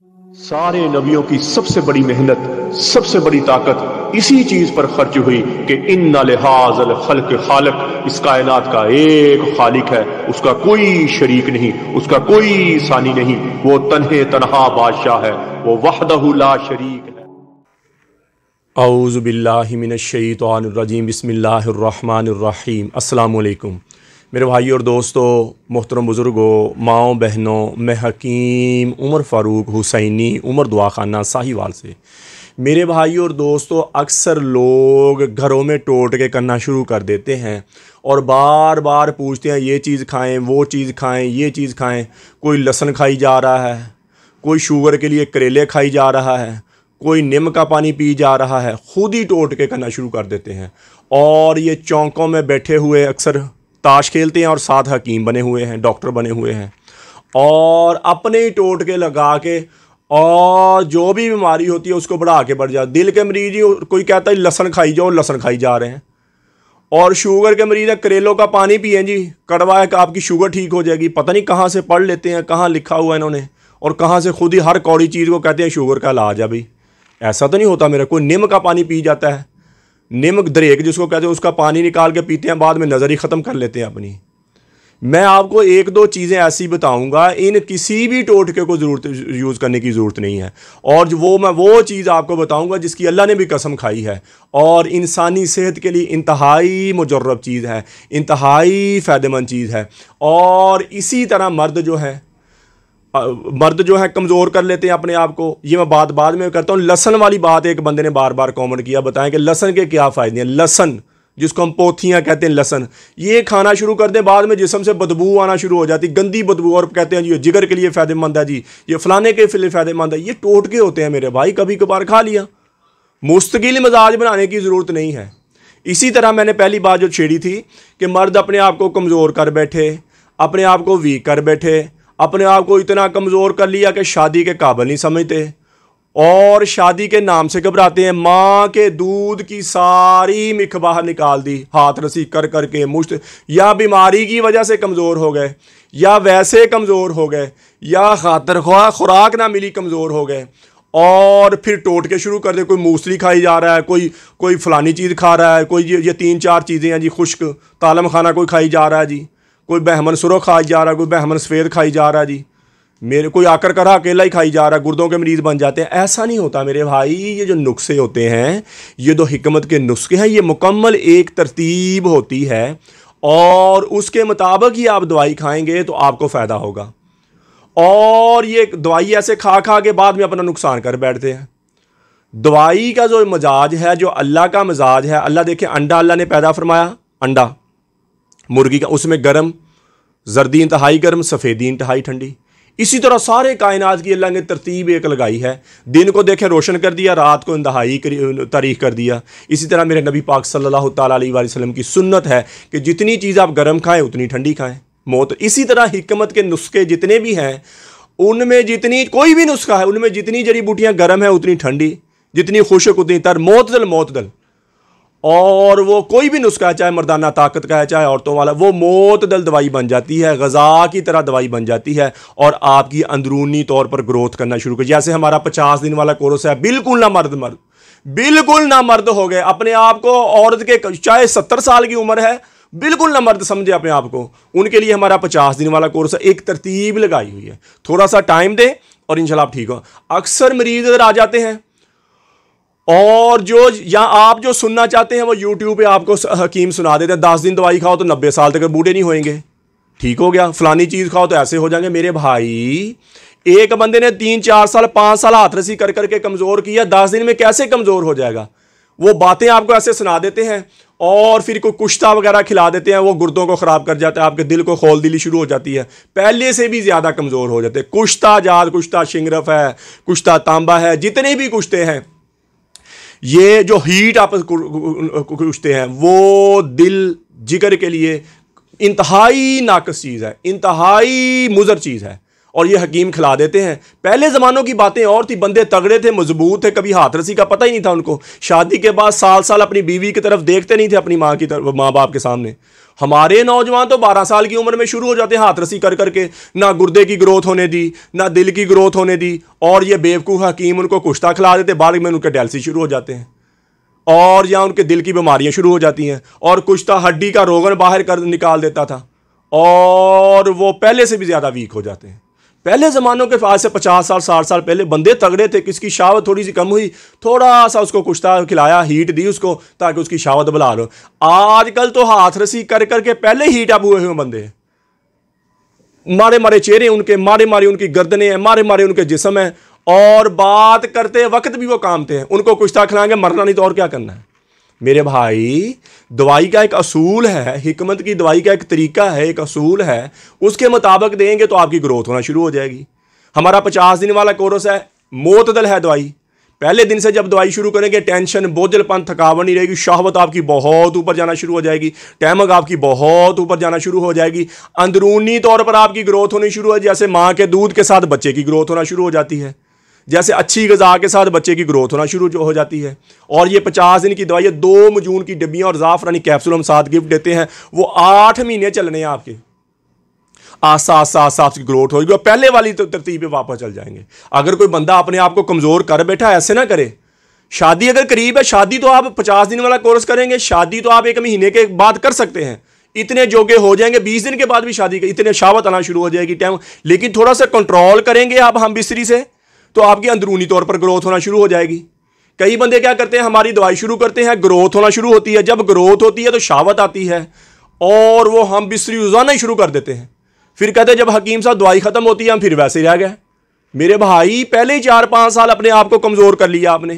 सारे नबियों की सबसे बड़ी मेहनत, सबसे बड़ी ताकत इसी चीज पर खर्च हुई कि इन्ना लिहाज़ल खल्क़ खालिक, इस कायनात का एक खालिक है, उसका कोई शरीक नहीं, उसका कोई सानी नहीं, वो तन्हे तन्हा बादशाह है, वो वहदहु ला शरीक है। औज़ु बिल्लाहि मिनश शैतानिर रजीम, बिस्मिल्लाहिर रहमानिर रहीम। अस्सलामु अलैकुम मेरे भाई और दोस्तों, मोहतरम बुज़ुर्गों, माओ बहनों, मैं हकीम उमर फ़ारूक हुसैनी उमर दुआ खाना साहिवाल से। मेरे भाई और दोस्तों, अक्सर लोग घरों में टोटके करना शुरू कर देते हैं और बार बार पूछते हैं ये चीज़ खाएं, वो चीज़ खाएं, ये चीज़ खाएं। कोई लहसुन खाई जा रहा है, कोई शुगर के लिए करेले खाई जा रहा है, कोई नीम का पानी पी जा रहा है। खुद ही टोटके करना शुरू कर देते हैं और ये चौंकों में बैठे हुए अक्सर ताश खेलते हैं और साथ हकीम बने हुए हैं, डॉक्टर बने हुए हैं और अपने ही टोटके लगा के और जो भी बीमारी होती है उसको बढ़ा के बढ़ जाए। दिल के मरीज ही कोई कहता है लहसुन खाई जाओ, लहसुन खाई जा रहे हैं। और शुगर के मरीज है करेलों का पानी पिए जी, कड़वा है कि आपकी शुगर ठीक हो जाएगी। पता नहीं कहाँ से पढ़ लेते हैं, कहाँ लिखा हुआ है इन्होंने, और कहाँ से खुद ही हर कौड़ी चीज़ को कहते हैं शुगर का इलाज है। भाई ऐसा तो नहीं होता। मेरा कोई नीम का पानी पी जाता है, नीम दरेक जिसको कहते हैं, उसका पानी निकाल के पीते हैं, बाद में नज़र ही ख़त्म कर लेते हैं अपनी। मैं आपको एक दो चीज़ें ऐसी बताऊंगा, इन किसी भी टोटके को ज़रूरत यूज़ करने की ज़रूरत नहीं है। और मैं वो चीज़ आपको बताऊंगा जिसकी अल्लाह ने भी कसम खाई है और इंसानी सेहत के लिए इंतहाई मुजर्रब चीज़ है, इंतहाई फ़ायदेमंद चीज़ है। और इसी तरह मर्द जो है कमज़ोर कर लेते हैं अपने आप को। ये मैं बात बाद में करता हूँ। लहसन वाली बात एक बंदे ने बार बार कमेंट किया, बताएं कि लहसन के क्या फ़ायदे हैं। लहसन जिसको हम पोथियाँ कहते हैं, लहसन ये खाना शुरू कर दें, बाद में जिस्म से बदबू आना शुरू हो जाती, गंदी बदबू, और कहते हैं जी ये जिगर के लिए फ़ायदेमंद है, जी ये फ़लाने के लिए फ़ायदेमंद है। ये टोटके होते हैं मेरे भाई, कभी कभार खा लिया, मुस्तकिल मिजाज बनाने की ज़रूरत नहीं है। इसी तरह मैंने पहली बात जो छेड़ी थी कि मर्द अपने आप को कमज़ोर कर बैठे, अपने आप को वीक कर बैठे, अपने आप को इतना कमज़ोर कर लिया कि शादी के काबिल नहीं समझते और शादी के नाम से घबराते हैं। माँ के दूध की सारी मिख बाहर निकाल दी, हाथ रसी कर करके मुश्त, या बीमारी की वजह से कमज़ोर हो गए, या वैसे कमज़ोर हो गए, या खातर खुराक ना मिली कमज़ोर हो गए, और फिर टोटके शुरू कर दे। कोई मूसली खाई जा रहा है, कोई फ़लानी चीज़ खा रहा है, कोई ये 3-4 चीज़ें हैं जी, खुश्क तालम खाना कोई खाई जा रहा है जी, कोई बहमन सुरख खाई जा रहा है, कोई बहमन सफ़ेद खाई जा रहा है जी, मेरे कोई आकर करा अकेला ही खाई जा रहा है, गुर्दों के मरीज़ बन जाते हैं। ऐसा नहीं होता मेरे भाई। ये जो नुस्खे होते हैं, ये जो हिकमत के नुस्खे हैं, ये मुकम्मल एक तरतीब होती है और उसके मुताबिक ही आप दवाई खाएंगे तो आपको फ़ायदा होगा। और ये दवाई ऐसे खा खा के बाद में अपना नुकसान कर बैठते हैं। दवाई का जो मिजाज है, जो अल्लाह का मिजाज है, अल्लाह देखे अंडा अल्लाह ने पैदा फरमाया, अंडा मुर्गी का, उसमें गर्म, जर्दी इंतहाई गर्म, सफ़ेदी इंतहाई ठंडी। इसी तरह सारे कायनात की अल्लाह ने तरतीब एक लगाई है। दिन को देखे रोशन कर दिया, रात को इंतहाई तारीख कर दिया। इसी तरह मेरे नबी पाक सल्लल्लाहु ताला अलैहि वसल्लम की सुन्नत है कि जितनी चीज़ आप गर्म खाएं उतनी ठंडी खाएं। मौत इसी तरह हिकमत के नुस्खे जितने भी हैं, उनमें जितनी कोई भी नुस्खा है, उनमें जितनी जड़ी बूटियाँ गर्म है उतनी ठंडी, जितनी खुशक उतनी तर, मोतदल। और वो कोई भी नुस्खा है, चाहे मर्दाना ताकत का है, चाहे औरतों वाला, वो मोतदल दवाई बन जाती है, गज़ा की तरह दवाई बन जाती है और आपकी अंदरूनी तौर पर ग्रोथ करना शुरू कर। जैसे हमारा 50 दिन वाला कोर्स है, बिल्कुल ना मर्द हो गए अपने आप को, औरत के चाहे 70 साल की उम्र है, बिल्कुल ना मर्द समझे अपने आप को, उनके लिए हमारा 50 दिन वाला कोर्स है। एक तरतीब लगाई हुई है, थोड़ा सा टाइम दें और इंशाल्लाह आप ठीक हो। अक्सर मरीज इधर आ जाते हैं और आप जो सुनना चाहते हैं वो यूट्यूब पे आपको हकीम सुना देते हैं। 10 दिन दवाई खाओ तो 90 साल तक बूढ़े नहीं होएंगे, ठीक हो गया। फलानी चीज़ खाओ तो ऐसे हो जाएंगे। मेरे भाई, एक बंदे ने 3-4 साल 5 साल हाथ रसी कर करके कमज़ोर किया, 10 दिन में कैसे कमज़ोर हो जाएगा। वो बातें आपको ऐसे सुना देते हैं और फिर कोई कुश्ता वगैरह खिला देते हैं, वो गुर्दों को ख़राब कर जाता है, आपके दिल को खोल दिली शुरू हो जाती है, पहले से भी ज़्यादा कमज़ोर हो जाते हैं। कुश्ता शिंगरफ है, कुश्ता तांबा है, जितने भी कुश्ते हैं, ये जो हीट आप कुश्ते हैं, वो दिल जिगर के लिए इंतहाई नाकस चीज़ है, इंतहाई मुज़र चीज़ है और ये हकीम खिला देते हैं। पहले ज़मानों की बातें और थी, बंदे तगड़े थे, मजबूत थे, कभी हाथ रसी का पता ही नहीं था उनको। शादी के बाद साल साल अपनी बीवी की तरफ देखते नहीं थे, अपनी माँ की तरफ, माँ बाप के सामने। हमारे नौजवान तो 12 साल की उम्र में शुरू हो जाते हैं हाथ रस्सी कर करके, ना गुर्दे की ग्रोथ होने दी, ना दिल की ग्रोथ होने दी, और ये बेवकूफ़ हकीम उनको कुश्ता खिला देते, बाद में उनके डायलिसिस शुरू हो जाते हैं, और या उनके दिल की बीमारियां शुरू हो जाती हैं, और कुश्ता हड्डी का रोगन बाहर कर निकाल देता था, और वो पहले से भी ज़्यादा वीक हो जाते हैं। पहले ज़मानों के आज से 50 साल 60 साल पहले बंदे तगड़े थे, किसकी शावत थोड़ी सी कम हुई, थोड़ा सा उसको कुश्ता खिलाया, हीट दी उसको ताकि उसकी शावत बढ़ा लो। आजकल तो हाथ रस्सी कर करके पहले हीट अप हुए हुए बंदे, मारे मारे चेहरे उनके, मारे मारे उनकी गर्दनें हैं, मारे मारे उनके जिस्म हैं, और बात करते वक्त भी वो कामते हैं। उनको कुश्ता खिलाएंगे, मरना नहीं तो और क्या करना है। मेरे भाई, दवाई का एक असूल है, हिकमत की दवाई का एक तरीका है, एक असूल है, उसके मुताबिक देंगे तो आपकी ग्रोथ होना शुरू हो जाएगी। हमारा 50 दिन वाला कोर्स है, मोतदल है दवाई। पहले दिन से जब दवाई शुरू करेंगे, टेंशन, बोझलपन, थकावट नहीं रहेगी, शहवत आपकी बहुत ऊपर जाना शुरू हो जाएगी, टैमक आपकी बहुत ऊपर जाना शुरू हो जाएगी, अंदरूनी तौर पर आपकी ग्रोथ होनी शुरू हो, जैसे माँ के दूध के साथ बच्चे की ग्रोथ होना शुरू हो जाती है, जैसे अच्छी ग़िज़ा के साथ बच्चे की ग्रोथ होना शुरू हो जाती है। और ये 50 दिन की दवाई है, 2 मजून की डब्बियाँ और ज़ाफ़रानी कैप्सूल हम साथ गिफ्ट देते हैं, वो 8 महीने चलने हैं आपके, आस्ता आस्ता आस्ता आपकी ग्रोथ होगी और पहले वाली तो तरतीब पे वापस चल जाएंगे। अगर कोई बंदा अपने आप को कमज़ोर कर बैठा, ऐसे ना करे। शादी अगर करीब है, शादी तो आप 50 दिन वाला कोर्स करेंगे, शादी तो आप 1 महीने के बाद कर सकते हैं, इतने जोगे हो जाएंगे, 20 दिन के बाद भी शादी के इतने शावत आना शुरू हो जाएगी टाइम। लेकिन थोड़ा सा कंट्रोल करेंगे आप हम बिस्तरी से, तो आपकी अंदरूनी तौर पर ग्रोथ होना शुरू हो जाएगी। कई बंदे क्या करते हैं, हमारी दवाई शुरू करते हैं, ग्रोथ होना शुरू होती है, जब ग्रोथ होती है तो शावत आती है और वो हम बिस्तरी रोजाना ही शुरू कर देते हैं। फिर कहते हैं जब हकीम साहब दवाई खत्म होती है हम फिर वैसे ही रह गए। मेरे भाई, पहले ही 4-5 साल अपने आप को कमजोर कर लिया आपने,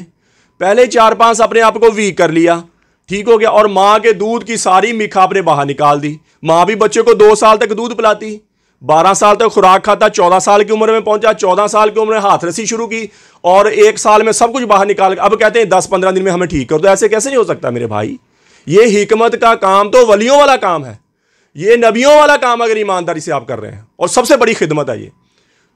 पहले 4-5 साल अपने आप को वीक कर लिया, ठीक हो गया, और माँ के दूध की सारी मिखा आपने बाहर निकाल दी। माँ भी बच्चे को 2 साल तक दूध पिलाती, 12 साल तक खुराक खाता, 14 साल की उम्र में पहुंचा, 14 साल की उम्र में हाथ रस्सी शुरू की और 1 साल में सब कुछ बाहर निकाल, अब कहते हैं 10-15 दिन में हमें ठीक कर दो। ऐसे कैसे नहीं हो सकता मेरे भाई। ये हिकमत का काम तो वलियों वाला काम है, ये नबियों वाला काम अगर ईमानदारी से आप कर रहे हैं, और सबसे बड़ी खिदमत है ये।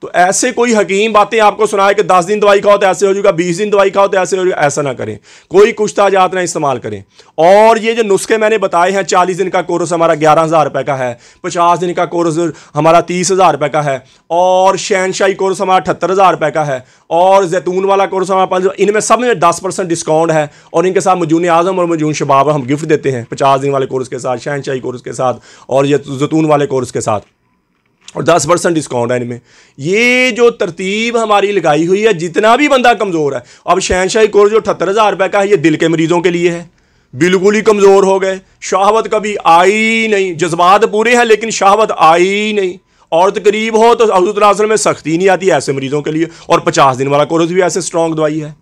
तो ऐसे कोई हकीम बातें आपको सुनाए कि 10 दिन दवाई खाओ तो ऐसे हो जाएगा, 20 दिन दवाई खाओ तो ऐसे हो जाएगा, ऐसा ना करें। कोई कुश्ता जात ना इस्तेमाल करें। और ये जो नुस्खे मैंने बताए हैं, 40 दिन का कोर्स हमारा 11,000 रुपये का है, 50 दिन का कोर्स हमारा 30,000 रुपये का है, और शहनशाही कोर्स हमारा 78,000 रुपये का है, और जैतून वाला कोर्स हमारा 5, इनमें सब में 10% डिस्काउंट है, और इनके साथ मजून आज़म और मजून शबाब हम गिफ्ट देते हैं 50 दिन वाले कोर्स के साथ, शहनशाही कोर्स के साथ और ये जैतून वाले कोर्स के साथ, और 10% डिस्काउंट है इनमें। ये जो तरतीब हमारी लगाई हुई है, जितना भी बंदा कमज़ोर है, अब शहनशाही कोर्स जो 78,000 रुपये का है, ये दिल के मरीजों के लिए है, बिल्कुल ही कमज़ोर हो गए, शहावत कभी आई नहीं, जज्बात पूरे हैं लेकिन शहावत आई नहीं, औरत करीब हो तो हज़रत असल में सख्ती नहीं आती, ऐसे मरीजों के लिए। और 50 दिन वाला कोर्स भी ऐसे स्ट्रॉन्ग दवाई है।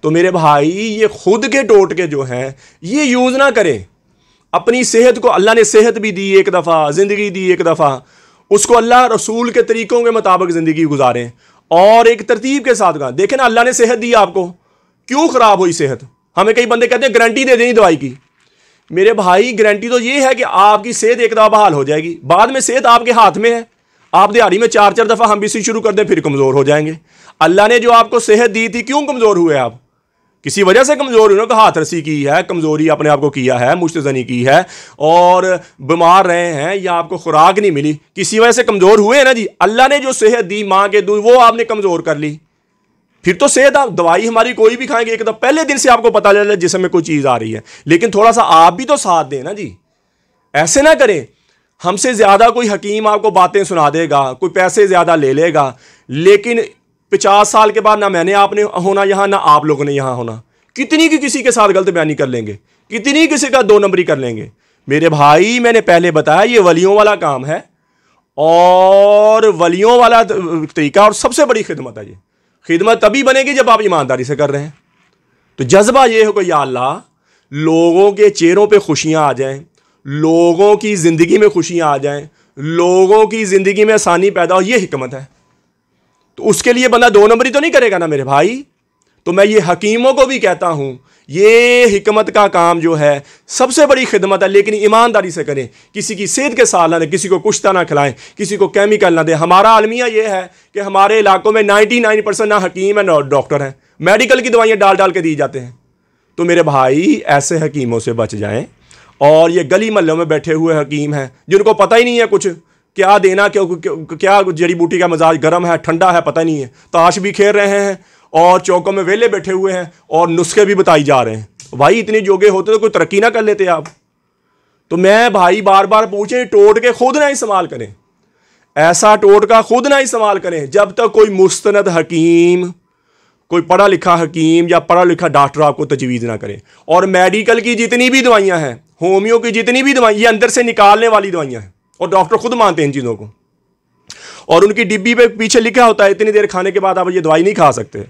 तो मेरे भाई, ये खुद के टोटके जो हैं ये यूज़ ना करें। अपनी सेहत को, अल्लाह ने सेहत भी दी एक दफ़ा, ज़िंदगी दी एक दफ़ा, उसको अल्लाह रसूल के तरीकों के मुताबिक ज़िंदगी गुजारें और एक तरतीब के साथ। देखें ना, अल्लाह ने सेहत दी आपको, क्यों ख़राब हुई सेहत। हमें कई बंदे कहते हैं गारंटी दे देनी दवाई की। मेरे भाई, गारंटी तो ये है कि आपकी सेहत एक दफ़ा बहाल हो जाएगी, बाद में सेहत आपके हाथ में है। आप दिहाड़ी में 4-4 दफ़ा हम भी शुरू कर दें फिर कमज़ोर हो जाएंगे। अल्लाह ने जो आपको सेहत दी थी, क्यों कमज़ोर हुए आप? किसी वजह से कमज़ोर हुए, हाथ रस्सी की है, कमज़ोरी अपने आप को किया है, मुश्तज़नी की है, और बीमार रहे हैं या आपको खुराक नहीं मिली, किसी वजह से कमज़ोर हुए हैं ना जी। अल्लाह ने जो सेहत दी, माँ के दूध, वो आपने कमज़ोर कर ली। फिर तो सेहत, आप दवाई हमारी कोई भी खाएंगे एक तो पहले दिन से आपको पता चल जाए जिसमें कोई चीज़ आ रही है, लेकिन थोड़ा सा आप भी तो साथ दें ना जी। ऐसे ना करें। हमसे ज़्यादा कोई हकीम आपको बातें सुना देगा, कोई पैसे ज़्यादा ले लेगा, लेकिन 50 साल के बाद ना मैंने आपने होना यहाँ, ना आप लोगों ने यहाँ होना। कितनी की किसी के साथ गलत बयानी कर लेंगे, कितनी किसी का 2 नंबरी कर लेंगे। मेरे भाई, मैंने पहले बताया ये वलियों वाला काम है और वलियों वाला तरीका, और सबसे बड़ी खिदमत है ये। खिदमत तभी बनेगी जब आप ईमानदारी से कर रहे हैं। तो जज्बा ये हो कि या अल्लाह, लोगों के चेहरों पे खुशियाँ आ जाएं, लोगों की ज़िंदगी में खुशियाँ आ जाएं, लोगों की ज़िंदगी में आसानी पैदा हो, ये हिकमत है। तो उसके लिए बंदा 2 नंबरी तो नहीं करेगा ना मेरे भाई। तो मैं ये हकीमों को भी कहता हूँ, ये हिकमत का काम जो है सबसे बड़ी खिदमत है, लेकिन ईमानदारी से करें। किसी की सेहत के साथ ना दें, किसी को कुश्ता ना खिलाएं, किसी को केमिकल ना दें। हमारा आलमिया ये है कि हमारे इलाकों में 99% ना हकीम है ना डॉक्टर हैं, मेडिकल की दवाइयाँ डाल डाल के दी जाते हैं। तो मेरे भाई, ऐसे हकीमों से बच जाएं और ये गली महलों में बैठे हुए हकीम हैं जिनको पता ही नहीं है कुछ क्या देना, क्या जड़ी बूटी का मिजाज गर्म है ठंडा है पता नहीं है, ताश भी खेल रहे हैं और चौकों में वेले बैठे हुए हैं और नुस्खे भी बताई जा रहे हैं। भाई इतने जोगे होते तो कोई तरक्की ना कर लेते आप। तो मैं भाई बार बार पूछे, टोट के खुद ना इस्तेमाल करें, ऐसा टोटका खुद ना इस्तेमाल करें जब तक कोई मुस्तनद हकीम, कोई पढ़ा लिखा हकीम या पढ़ा लिखा डॉक्टर आपको तजवीज़ ना करे। और मेडिकल की जितनी भी दवाइयाँ हैं, होम्यो की जितनी भी दवाइयाँ, ये अंदर से निकालने वाली दवाइयाँ हैं और डॉक्टर खुद मानते हैं इन चीज़ों को। और उनकी डिब्बी पे पीछे लिखा होता है इतनी देर खाने के बाद आप ये दवाई नहीं खा सकते,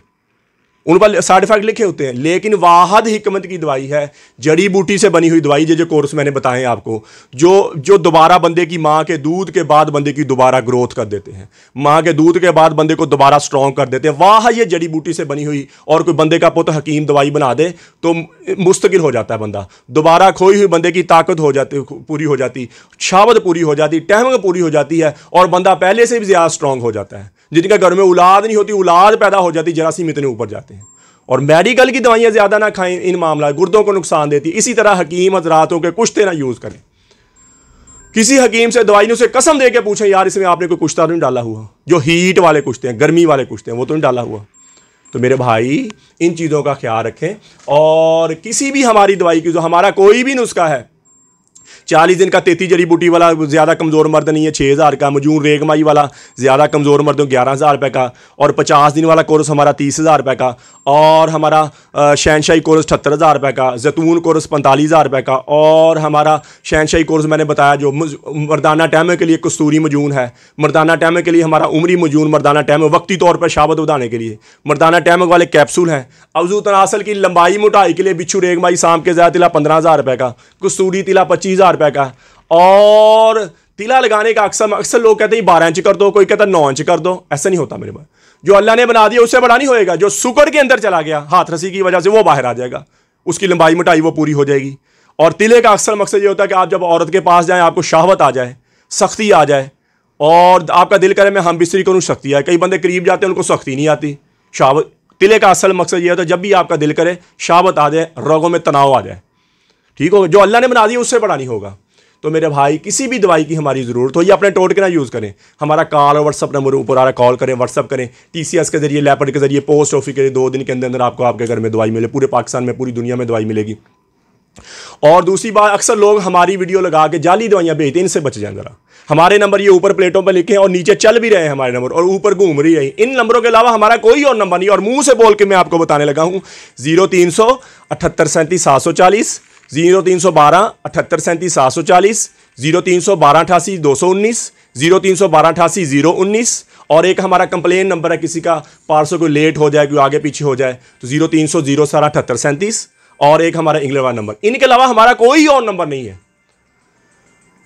उन पर साइड इफेक्ट लिखे होते हैं। लेकिन वाहद हिकमत की दवाई है, जड़ी बूटी से बनी हुई दवाई, जो कोर्स मैंने बताए आपको, जो दोबारा बंदे की माँ के दूध के बाद बंदे की दोबारा ग्रोथ कर देते हैं, माँ के दूध के बाद बंदे को दोबारा स्ट्रॉन्ग कर देते हैं। वाह ये जड़ी बूटी से बनी हुई, और कोई बंदे का पुत हकीम दवाई बना दे तो मुस्तकिल हो जाता है बंदा, दोबारा खोई हुई बंदे की ताकत हो जाती, पूरी हो जाती, शावत पूरी हो जाती, टहमक पूरी हो जाती है और बंदा पहले से भी ज़्यादा स्ट्रॉन्ग हो जाता है। जिनका घर में औलाद नहीं होती, औलाद पैदा हो जाती, जरासीम इतने ऊपर जाते हैं। और मेडिकल की दवाइयाँ ज़्यादा ना खाएं, इन मामला गुर्दों को नुकसान देती। इसी तरह हकीम हजरातों के कुश्ते ना यूज़ करें। किसी हकीम से दवाई ने उसे कसम दे के पूछें यार इसमें आपने कोई कुश्ता तो नहीं डाला हुआ, जो हीट वाले कुश्ते हैं, गर्मी वाले कुश्ते हैं, वो तो नहीं डाला हुआ। तो मेरे भाई इन चीज़ों का ख्याल रखें। और किसी भी हमारी दवाई की, जो हमारा कोई भी नुस्खा है, 40 दिन का 33 जड़ी बूटी वाला ज़्यादा कमज़ोर मर्द नहीं है 6000 का, मजून रेगमाई वाला ज़्यादा कमज़ोर मर्द 11000 रुपये का, और 50 दिन वाला कोर्स हमारा 30000 रुपये का, और हमारा शहनशाही कोर्स 78000 रुपये का, जैतून कोर्स 45000 रुपये का, और हमारा शहनशाही कोर्स मैंने बताया जो मर्दाना टैमे के लिए कस्तूरी मजून है, मर्दाना टैमे के लिए हमारा उमरी मजून, मर्दाना टैमे वक्ती तौर पर शावत बढ़ाने के लिए, मर्दाना टैमे वाले कैप्सूल हैं, अवजू तनासल की लंबाई मोटाई के लिए बिच्छू रेगमाई शाम के ज़्यादा तिला 15000 रुपये का, कस्तूरी तिला 25000 रुपये का, और तिला लगाने का अक्सर लोग कहते हैं 12 इंच कर दो, कोई कहता है 9 इंच कर दो। ऐसा नहीं होता मेरे भाई, जो अल्लाह ने बना दिया उससे बड़ा नहीं होएगा। जो सुकर के अंदर चला गया हाथ रसी की वजह से वो बाहर आ जाएगा, उसकी लंबाई मोटाई वो पूरी हो जाएगी। और तिले का अक्सर मकसद ये होता है कि आप जब औरत के पास जाएं आपको शहवत आ जाए, सख्ती आ जाए, और आपका दिल करे मैं हम बिस्तरी करूँ, सख्ती आए। कई बंदे करीब जाते हैं उनको सख्ती नहीं आती, शहवत। तिले का असल मकसद ये होता है जब भी आपका दिल करे शहवत आ जाए, रगों में तनाव आ जाए, ठीक होगा। जो अल्लाह ने बना दिया उससे बड़ा नहीं होगा। तो मेरे भाई किसी भी दवाई की हमारी ज़रूरत हो, ये अपने टोटके ना यूज़ करें। हमारा कॉल और व्हाट्सअप नंबर ऊपर आ रहा है, कॉल करें, व्हाट्सअप करें, TCS के जरिए, लेपर्ड के जरिए, पोस्ट ऑफिस के 2 दिन के अंदर अंदर आपको आपके घर में दवाई मिले। पूरे पाकिस्तान में, पूरी दुनिया में दवाई मिलेगी। और दूसरी बात, अक्सर लोग हमारी वीडियो लगा के जाली दवाइयाँ भेजते हैं, इनसे बच जाएं ज़रा। हमारे नंबर ये ऊपर प्लेटों पर लिखे हैं और नीचे चल भी रहे हैं हमारे नंबर, और ऊपर घूम रही है। इन नंबरों के अलावा हमारा कोई और नंबर नहीं, और मुँह से बोल के मैं आपको बताने लगा हूँ। 0300 78 37 740, 0312 78 37 740, 0312 88 219, 0312 88 019, और एक हमारा कंप्लेन नंबर है, किसी का पार्सल कोई लेट हो जाए, कोई आगे पीछे हो जाए तो 0300 0 78 37, और एक हमारा इंग्लैंड वाला नंबर। इनके अलावा हमारा कोई और नंबर नहीं है।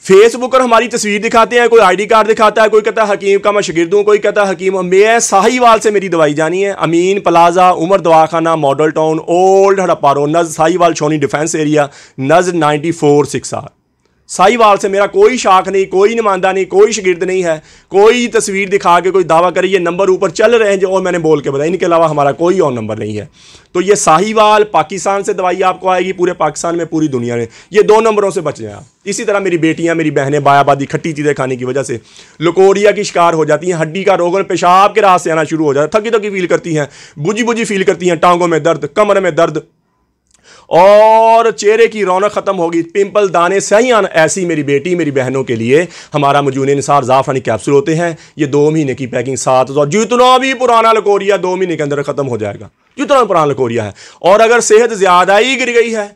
फेसबुक पर हमारी तस्वीर दिखाते हैं, कोई ID कार्ड दिखाता है, कोई कहता है हकीम का मैं शागिर्द हूँ, कोई कहता है हकीम। मैं साहिवाल से मेरी दवाई जानी है, अमीन प्लाजा, उमर दवाखाना, model town, old Harappa road, नज साहिवाल छोनी डिफेंस एरिया, नज 9464। साहिवाल से मेरा कोई शाख नहीं, कोई नुमाइंदा नहीं, कोई शागिर्द नहीं है। कोई तस्वीर दिखा के कोई दावा करे, ये नंबर ऊपर चल रहे हैं जो और मैंने बोल के बताया, इनके अलावा हमारा कोई और नंबर नहीं है। तो ये साहिवाल पाकिस्तान से दवाई आपको आएगी, पूरे पाकिस्तान में, पूरी दुनिया में। ये 2 नंबरों से बच जाए आप। इसी तरह मेरी बेटियां, मेरी बहनें बायाबादी खट्टी चीज़ें खाने की वजह से लकोरिया की शिकार हो जाती हैं, हड्डी का रोग, पेशाब के रास्ते आना शुरू हो जाता है, थकी थकी फील करती हैं, बुझी बुझी फील करती हैं, टांगों में दर्द, कमर में दर्द, और चेहरे की रौनक खत्म होगी, पिंपल, दाने, स्याहियां। ऐसी मेरी बेटी, मेरी बहनों के लिए हमारा मजून निसार ज़ाफ़रानी कैप्सूल होते हैं। ये 2 महीने की पैकिंग, 700, जितना भी पुराना लकोरिया 2 महीने के अंदर खत्म हो जाएगा, जितना पुराना लकोरिया है। और अगर सेहत ज़्यादा ही गिर गई है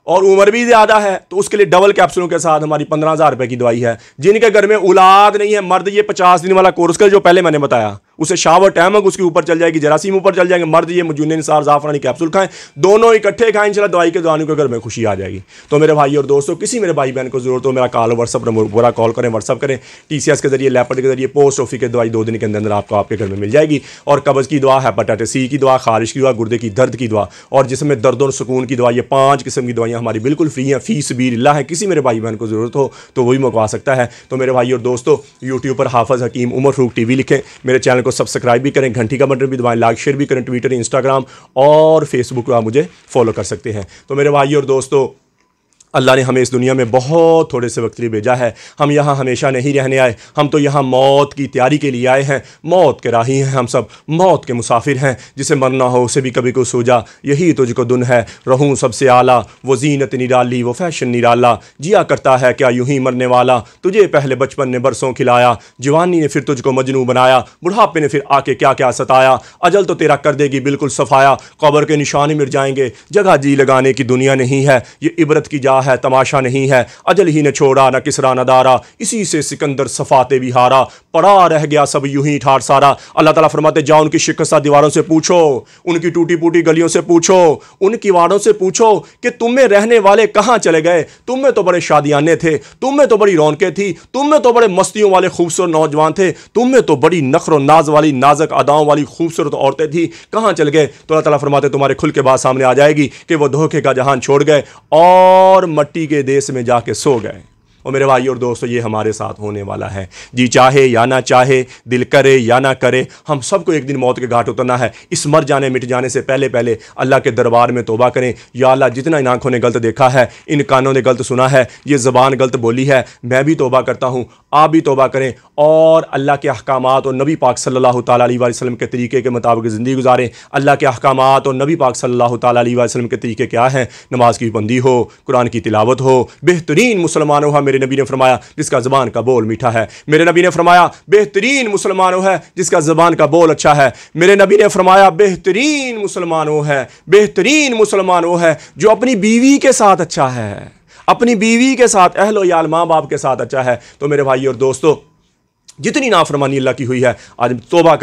और उम्र भी ज़्यादा है तो उसके लिए डबल कैप्सूलों के साथ हमारी 15000 रुपये की दवाई है। जिनके घर में औलाद नहीं है, मर्द, ये 50 दिन वाला कोर्स कर जो पहले मैंने बताया, उसे शावर टैमक उसके ऊपर चल जाएगी, जरासीम ऊपर चल जाएंगे। मर्द ये मजून निसार ज़ाफ़रानी कैप्सूल खाएं, दोनों इकट्ठे खाएं, इंशाल्लाह दवाई के दौरान के घर में खुशी आ जाएगी। तो मेरे भाई और दोस्तों, किसी मेरे भाई बहन को जरूरत हो, मेरा कॉल व्हाट्सअप नंबर पूरा कॉल करें, व्हाट्सअप करें, TCS के जरिए, लेपर्ड के जरिए, पोस्ट ऑफिस की दवाई 2 दिन के अंदर अंदर आपको आपके घर में मिल जाएगी। और कब्ज़ की दवा, हेपेटाइटिस C की दवा, खारिश की दवा, गुर्दे की दर्द की दवा, और जिसमें दर्द और सुकून की दवा, ये 5 किस्म की दवाइयाँ हमारी बिल्कुल फ्री हैं, फ़ीस बिल्लाह है। किसी मेरे भाई बहन को ज़रूरत हो तो वही मंगवा सकता है। तो मेरे भाई और दोस्तों, यूट्यूब पर हाफिज़ हकीम उमर फ़ारूक TV लिखें, मेरे चैनल को सब्सक्राइब भी करें, घंटी का बटन भी दबाएं, लाइक शेयर भी करें, ट्विटर, इंस्टाग्राम और फेसबुक पर आप मुझे फॉलो कर सकते हैं। तो मेरे भाई और दोस्तों, अल्लाह ने हमें इस दुनिया में बहुत थोड़े से वक्त के लिए भेजा है। हम यहाँ हमेशा नहीं रहने आए, हम तो यहाँ मौत की तैयारी के लिए आए हैं। मौत के राही हैं हम सब, मौत के मुसाफिर हैं। जिसे मरना हो उसे भी कभी को सूझा, यही तुझको दुन है। रहूं सबसे आला, वो जीनत निराली, वो फैशन निराला। जिया करता है क्या यूं ही मरने वाला, तुझे पहले बचपन ने बरसों खिलाया। जवानी ने फिर तुझको मजनू बनाया, बुढ़ापे ने फिर आके क्या क्या सताया। अजल तो तेरा कर देगी बिल्कुल सफाया, कब्र के निशान मिट जाएंगे। जगह जी लगाने की दुनिया नहीं है, ये इबरत की जा है, तमाशा नहीं है। अजल ही ने छोड़ा न किसरा न दारा, इसी से सिकंदर सफाते भी हारा। पड़ा रह गया सब यूं ही ठाट सारा। अल्लाह ताला फरमाते जाओ उनकी शिकस्ता दीवारों से पूछो, उनकी टूटी फूटी गलियों से पूछो, उन किवाड़ों से पूछो कि तुम में रहने वाले कहां चले गए। तुम में तो बड़े शादियाने थे, तुम में तो बड़ी रौनकें थी, तुम में तो बड़े मस्तियों वाले खूबसूरत नौजवान थे, तुम में तो बड़ी नखर नाज वाली नाजक अदाओं वाली खूबसूरत औरतें थी, कहां चल गए। तो अल्लाह ताला फरमाते तुम्हारे खुल के बाद सामने आ जाएगी कि वो धोखे का जहान छोड़ गए और मट्टी के देश में जाके सो गए। और मेरे भाई और दोस्तों, ये हमारे साथ होने वाला है। जी चाहे या ना चाहे, दिल करे या ना करे, हम सबको एक दिन मौत के घाट उतरना है। इस मर जाने मिट जाने से पहले पहले अल्लाह के दरबार में तौबा करें। या अल्लाह, जितना इन आंखों ने गलत देखा है, इन कानों ने गलत सुना है, ये ज़बान गलत बोली है, मैं भी तौबा करता हूँ, आप भी तौबा करें और अल्लाह के अहकामात और नबी पाक सल्लल्लाहु ताला अलैहि वसल्लम के तरीके के मुताबिक ज़िंदगी गुजारें। अल्लाह के अहकामात और नबी पाक सल्लल्लाहु ताला अलैहि वसल्लम के तरीके क्या हैं? नमाज की पाबंदी हो, कुरान की तिलावत हो, बेहतरीन मुसलमान हो। मेरे नबी ने फरमाया जिसका ज़बान का बोल मीठा है। मेरे नबी ने फरमाया बेहतरीन मुसलमान हो है जिसका ज़बान का बोल अच्छा है। मेरे नबी ने फरमाया बेहतरीन मुसलमान हो है, बेहतरीन मुसलमान हो है जो अपनी बीवी के साथ अच्छा है, अपनी बीवी के साथ, अहलो याल, माँ बाप के साथ अच्छा है। तो मेरे भाई और दोस्तों, जितनी नाफरमानी अल्लाह की हुई है, आज तौबा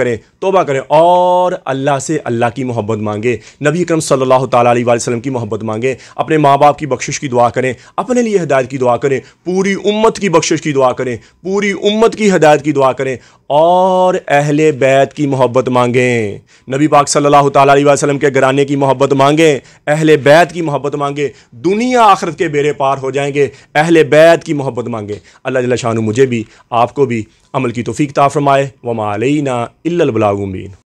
करें और अल्लाह से अल्लाह की मोहब्बत मांगे, नबी अकरम सल्लल्लाहु ताला अलैहि वसल्लम की मोहब्बत मांगे, अपने माँ बाप की बख्शिश की दुआ करें, अपने लिए हिदायत की दुआ करें, पूरी उम्मत की बख्शिश की दुआ करें, पूरी उम्मत की हिदायत की दुआ करें और अहले बैत की मोहब्बत मांगें। नबी पाक सल्लल्लाहु ताला अलैहि वसल्लम के घराने की मोहब्बत मांगें, अहले बैत की मोहब्बत मांगें, दुनिया आखिरत के बेड़े पार हो जाएंगे। अहले बैत की मोहब्बत मांगें। अल्लाह जल्ल शानु मुझे भी आपको भी अमल की तौफीक अता फरमाए। वमा अलैना इल्लल बलागुल मुबीन।